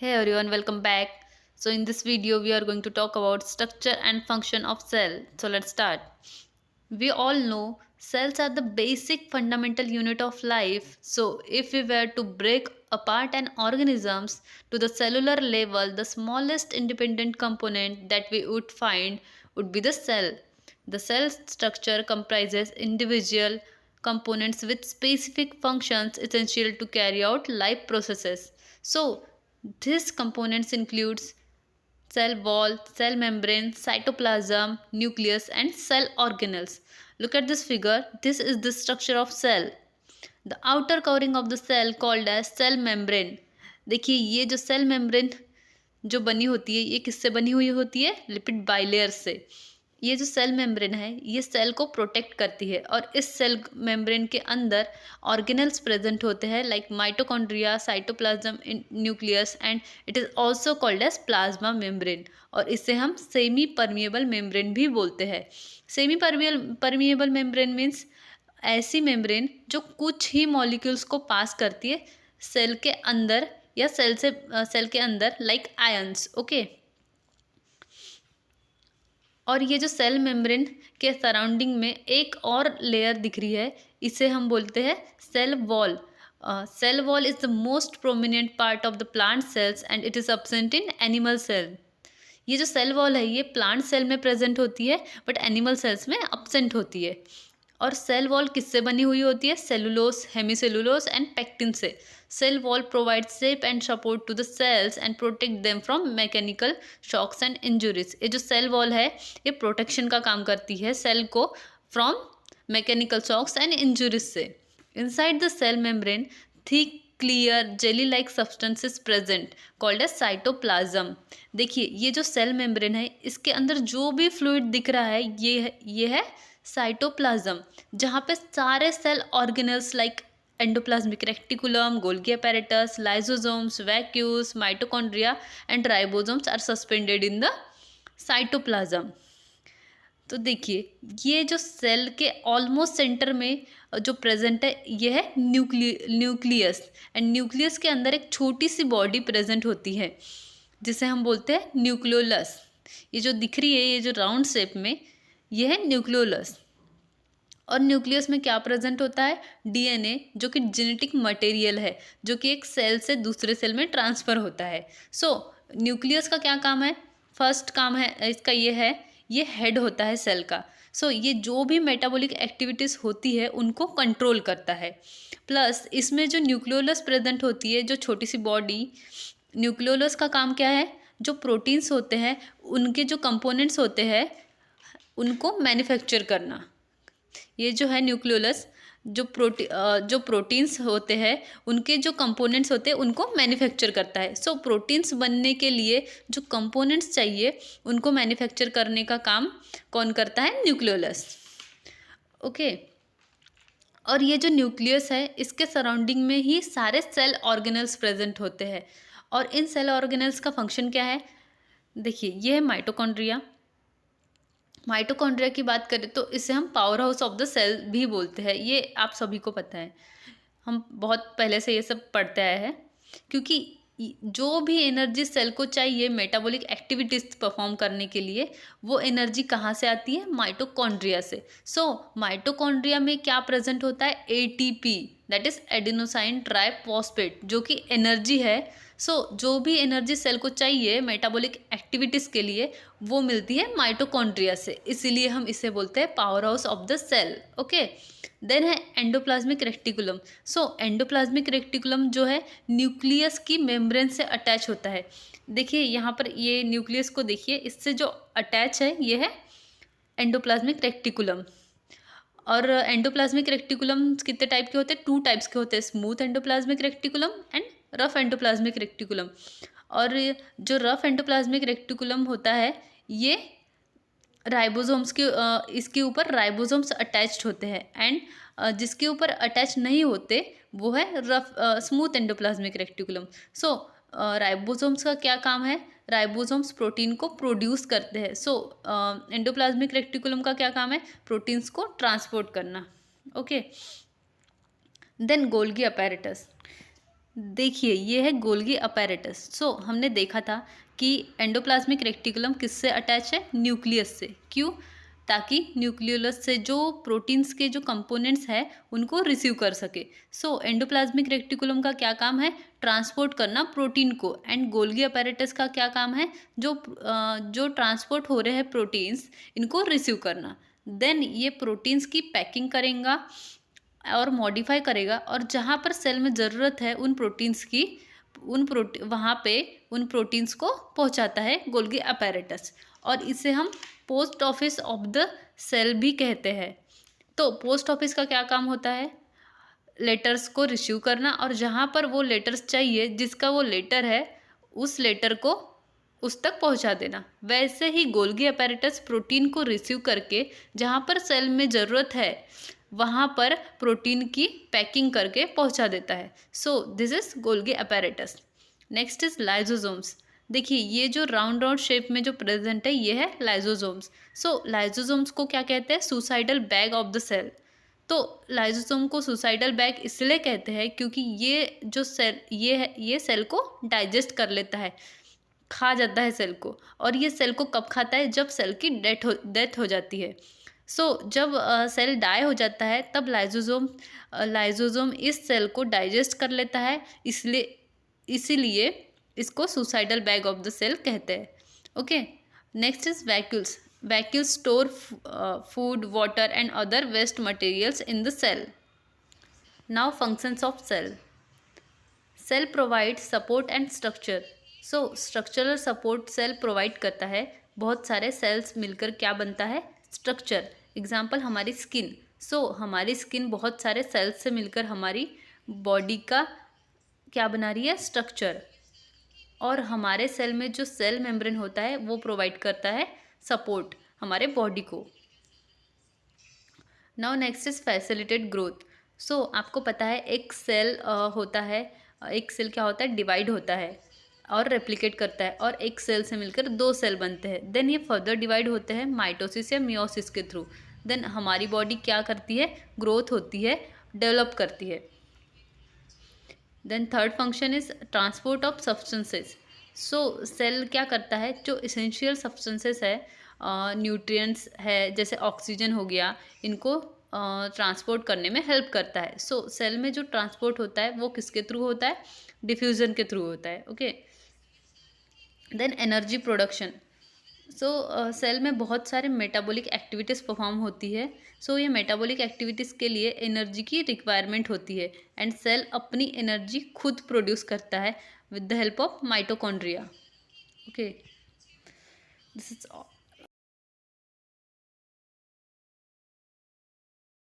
Hey everyone, welcome back. So in this video we are going to talk about structure and function of cell. So let's start. We all know cells are the basic fundamental unit of life. So if we were to break apart an organisms to the cellular level, the smallest independent component that we would find would be the cell. The cell structure comprises individual components with specific functions essential to carry out life processes. So these components includes cell wall, cell membrane, cytoplasm, nucleus and cell organelles. Look at this figure. This is the structure of cell. The outer covering of the cell called as cell membrane. देखिए ये जो cell membrane जो बनी होती है ये किससे बनी हुई होती है? लिपिड बाइलेयर से। ये जो सेल मेम्ब्रेन है ये सेल को प्रोटेक्ट करती है और इस सेल मेम्ब्रेन के अंदर ऑर्गेनल्स प्रेजेंट होते हैं like mitochondria, cytoplasm, nucleus and it is also called as plasma membrane और इसे हम सेमी परमिएबल मेम्ब्रेन भी बोलते हैं। सेमी परमिएबल मेम्ब्रेन मीन्स ऐसी मेम्ब्रेन जो कुछ ही मॉलिक्यूल्स को पास करती है सेल के अंदर या सेल के अंदर लाइक आयंस। ओके, और ये जो सेल मेम्ब्रेन के सराउंडिंग में एक और लेयर दिख रही है इसे हम बोलते हैं cell wall. Cell wall is the most prominent part of the plant cells and it is absent in animal cell. ये जो सेल वॉल है ये प्लांट सेल में प्रेजेंट होती है बट एनिमल सेल्स में अब्सेंट होती है। और सेल वॉल किससे बनी हुई होती है? सेलुलोस, हेमीसेलुलोस एंड पेक्टिन से। Cell wall provide shape and support to the cells and protect them from mechanical shocks and injuries. ये जो सेल वॉल है ये प्रोटेक्शन का काम करती है सेल को from mechanical shocks and injuries से। Inside the cell membrane thick clear jelly like substance is present called as cytoplasm. देखिए ये जो सेल मेम्ब्रेन है इसके अंदर जो भी फ्लूइड दिख रहा है ये है साइटोप्लाज्म, जहाँ पे सारे cell organelles like endoplasmic reticulum, Golgi apparatus, lysosomes, vacuoles, mitochondria and ribosomes are suspended in the cytoplasm। तो देखिए ये जो सेल के ऑलमोस्ट सेंटर में जो प्रेजेंट है ये है न्यूक्लियस एंड न्यूक्लियस के अंदर एक छोटी सी बॉडी प्रेजेंट होती है जिसे हम बोलते हैं न्यूक्लियोलस। ये जो दिख रही है ये जो राउंड शेप में ये है न्यूक्लियोलस। और न्यूक्लियस में क्या प्रेजेंट होता है? डीएनए, जो कि जेनेटिक मटेरियल है जो कि एक सेल से दूसरे सेल में ट्रांसफ़र होता है। सो न्यूक्लियस का क्या काम है? फर्स्ट काम है इसका ये हेड होता है सेल का। सो ये जो भी मेटाबॉलिक एक्टिविटीज़ होती है उनको कंट्रोल करता है। प्लस इसमें जो न्यूक्लियोलस प्रेजेंट होती है, जो छोटी सी बॉडी, न्यूक्लियोलस का काम क्या है? जो प्रोटीन्स होते हैं उनके जो कंपोनेंट्स होते हैं उनको मैन्युफैक्चर करना। ये जो है न्यूक्लियोलस जो प्रोटीन्स होते हैं उनके जो कंपोनेंट्स होते हैं उनको मैन्युफैक्चर करता है। सो प्रोटीन्स बनने के लिए जो कंपोनेंट्स चाहिए उनको मैन्युफैक्चर करने का काम कौन करता है? न्यूक्लियोलस। ओके, और ये जो न्यूक्लियस है इसके सराउंडिंग में ही सारे सेल ऑर्गेनल्स प्रेजेंट होते हैं। और इन सेल ऑर्गेनल्स का फंक्शन क्या है? देखिए ये है माइटोकॉन्ड्रिया। माइटोकॉन्ड्रिया की बात करें तो इसे हम power house of the cell भी बोलते हैं। ये आप सभी को पता है, हम बहुत पहले से ये सब पढ़ते आए हैं। क्योंकि जो भी एनर्जी सेल को चाहिए मेटाबॉलिक एक्टिविटीज़ परफॉर्म करने के लिए वो एनर्जी कहाँ से आती है? माइटोकॉन्ड्रिया से। सो माइटोकॉन्ड्रिया में क्या प्रेजेंट होता है? ATP, that is adenosine triphosphate, जो कि एनर्जी है। सो जो भी एनर्जी सेल को चाहिए मेटाबॉलिक एक्टिविटीज़ के लिए वो मिलती है माइटोकॉन्ड्रिया से, इसीलिए हम इसे बोलते हैं power house of the cell. Okay, then है endoplasmic reticulum. So endoplasmic reticulum जो है न्यूक्लियस की मेम्ब्रेन से अटैच होता है। देखिए यहाँ पर ये न्यूक्लियस को देखिए, इससे जो अटैच है ये है एंडोप्लाज्मिक रेक्टिकुलम। और एंडोप्लाज्मिक रेक्टिकुलम कितने टाइप के होते हैं? 2 टाइप्स के होते हैं, smooth endoplasmic reticulum and rough endoplasmic reticulum. और जो रफ एंडोप्लाज्मिक रेक्टिकुलम होता है ये राइबोसोम्स के इसके ऊपर राइबोसोम्स अटैच्ड होते हैं एंड जिसके ऊपर अटैच नहीं होते वो है रफ स्मूथ एंडोप्लाज्मिक रेक्टिकुलम। सो राइबोसोम्स का क्या काम है? राइबोसोम्स प्रोटीन को प्रोड्यूस करते हैं। सो एंडोप्लाज्मिक रेक्टिकुलम का क्या काम है? प्रोटीन्स को ट्रांसपोर्ट करना। Okay, then Golgi apparatus. देखिए ये है गोल्गी अपैरेटस। सो हमने देखा था कि एंडोप्लाज्मिक रेटिकुलम किससे अटैच है, न्यूक्लियस से। क्यों? ताकि न्यूक्लियस से जो प्रोटीन्स के जो कंपोनेंट्स हैं उनको रिसीव कर सके। सो एंडोप्लाज्मिक रेटिकुलम का क्या काम है, ट्रांसपोर्ट करना प्रोटीन को, एंड गोल्गी अपैरेटस का क्या काम है, जो ट्रांसपोर्ट हो रहे हैं प्रोटीन्स इनको रिसीव करना। देन ये प्रोटीन्स की पैकिंग करेगा और मॉडिफाई करेगा, और जहाँ पर सेल में ज़रूरत है उन प्रोटीन्स की, वहाँ पे उन प्रोटीन्स को पहुँचाता है गोल्गी अपैरेटस, और इसे हम post office of the cell भी कहते हैं। तो पोस्ट ऑफिस का क्या काम होता है, लेटर्स को रिसीव करना, और जहाँ पर वो लेटर्स चाहिए, जिसका वो लेटर है, उस लेटर को उस तक पहुँचा देना। वैसे ही गोल्गी अपैरेटस प्रोटीन को रिसीव करके जहाँ पर सेल में ज़रूरत है वहाँ पर प्रोटीन की पैकिंग करके पहुँचा देता है। So this is Golgi apparatus. Next is lysosomes. देखिए ये जो राउंड राउंड शेप में जो प्रेजेंट है ये है लाइजोसोम्स। सो लाइजोसोम्स को क्या कहते हैं, suicidal bag of the cell. तो लाइजोसोम को सुसाइडल बैग इसलिए कहते हैं क्योंकि ये जो सेल ये है, ये सेल को डाइजेस्ट कर लेता है, खा जाता है सेल को। और ये सेल को कब खाता है, जब सेल की डेथ हो जाती है। सो जब सेल डाई हो जाता है तब लाइजोसोम इस सेल को डाइजेस्ट कर लेता है, इसीलिए इसको suicidal bag of the cell कहते हैं। Okay, next is vacuoles. Vacuoles store food, water and other waste materials in the cell. Now functions of cell. Cell provide support and structure. So structural support cell provide करता है। बहुत सारे cells मिलकर क्या बनता है, स्ट्रक्चर। एग्जाम्पल हमारी skin. So हमारी स्किन बहुत सारे सेल्स से मिलकर हमारी बॉडी का क्या बना रही है, स्ट्रक्चर। और हमारे सेल में जो सेल मेम्ब्रेन होता है वो प्रोवाइड करता है सपोर्ट हमारे बॉडी को। Now next is facilitate growth. So आपको पता है एक सेल होता है, एक सेल क्या होता है, डिवाइड होता है और रेप्लिकेट करता है, और एक सेल से मिलकर दो सेल बनते हैं। देन ये फर्दर डिवाइड होते हैं माइटोसिस या मियोसिस के थ्रू। देन हमारी बॉडी क्या करती है, ग्रोथ होती है, डेवलप करती है। Then third function is transport of substances. So cell क्या करता है, जो इसेंशियल सब्सटेंसेस है, न्यूट्रिएंट्स है, जैसे ऑक्सीजन हो गया, इनको ट्रांसपोर्ट करने में हेल्प करता है। सो सेल में जो ट्रांसपोर्ट होता है वो किसके थ्रू होता है, डिफ्यूज़न के थ्रू होता है। Okay, then energy production. So cell में बहुत सारे मेटाबॉलिक एक्टिविटीज़ परफॉर्म होती है। सो ये मेटाबॉलिक एक्टिविटीज़ के लिए एनर्जी की रिक्वायरमेंट होती है, एंड सेल अपनी एनर्जी खुद प्रोड्यूस करता है with the help of mitochondria. Okay, this is all.